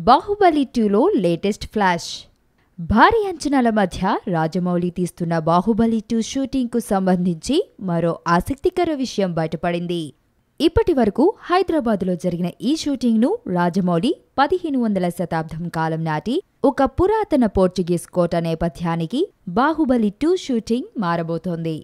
బాహుబలి 2లో latest flash. భారీ అంచనాల మధ్య రాజమౌళి తీస్తున్న బాహుబలి 2 షూటింగ్కు సంబంధించి మరో ఆసక్తికర విషయం బయటపడింది. ఇప్పటి వరకు హైదరాబాదులో జరిగిన ఈ షూటింగ్ను రాజమౌళి 1500వ శతాబ్దం కాలం నాటి ఒక పురాతన పోర్చుగీస్ కోట నేపథ్యానికి బాహుబలి 2 షూటింగ్ మారబోతోంది.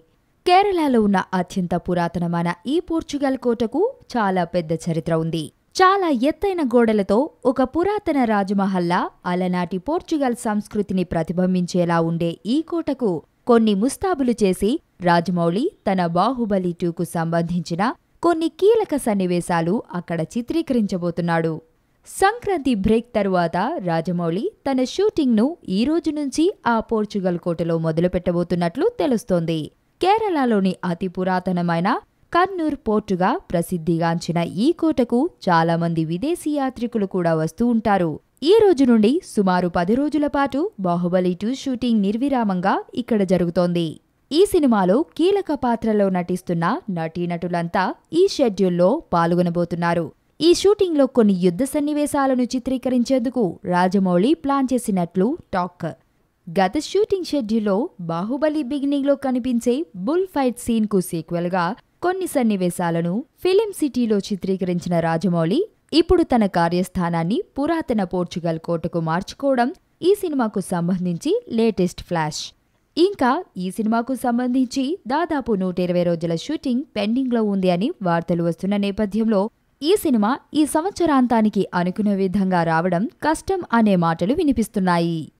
కేరళలో ఉన్న అత్యంత పురాతనమైన ఈ పోర్చుగల్ కోటకు చాలా పెద్ద చరిత్ర ఉంది. చాలా ఎత్తైన గోడలతో ఒక పురాతన రాజమహల్లా అలనాటి పోర్చుగల్ సంస్కృతిని ప్రతిబింబించేలా ఉండే ఈ కోటకు కొన్ని ముస్తాబులు చేసి రాజమౌళి తన బాహుబలి 2కు సంబంధించిన కొన్ని కీలక సన్నివేశాలు అక్కడ చిత్రీకరించబోతున్నాడు. సంక్రాంతి బ్రేక్ తరువాత రాజమౌళి తన షూటింగ్ను ఈ రోజు నుంచి ఆ పోర్చుగల్ కోటలో మొదలుపెట్టబోతున్నట్లు తెలుస్తోంది. కేరళలోని అతి పురాతనమైన కన్నూర్ పోర్టుగా ప్రసిద్ధిగాంచిన ఈ కోటకు చాలా మంది విదేశీ యాత్రికులు కూడా వస్తూ ఉంటారు. ఈ రోజు నుండి సుమారు 10 రోజుల పాటు బాహుబలి 2 షూటింగ్ నిర్విరామంగా ఇక్కడ జరుగుతోంది. ఈ సినిమాలో కీలక పాత్రలో నటిస్తున్న నటీనటులంతా ఈ షెడ్యూల్లో పాల్గొనబోతున్నారు. ఈ షూటింగ్లో కొన్ని యుద్ధ సన్నివేశాలను చిత్రీకరించేందుకు రాజమౌళి ప్లాన్ చేసినట్లు టాక్. గత షూటింగ్ షెడ్యూల్లో బాహుబలి బిగినింగ్లో కనిపించే బుల్ ఫైట్ సీన్కు సీక్వెల్గా కొన్ని సన్నివేశాలను ఫిలిం సిటీలో చిత్రీకరించిన రాజమౌళి ఇప్పుడు తన కార్యస్థానాన్ని పురాతన పోర్చుగల్ కోటకు మార్చుకోవడం ఈ సినిమాకు సంబంధించి లేటెస్ట్ ఫ్లాష్. ఇంకా ఈ సినిమాకు సంబంధించి దాదాపు 120 రోజుల షూటింగ్ పెండింగ్లో ఉంది అని వార్తలు వస్తున్న నేపథ్యంలో ఈ సినిమా ఈ సంవత్సరాంతానికి అనుకున్న విధంగా రావడం కష్టం అనే మాటలు వినిపిస్తున్నాయి.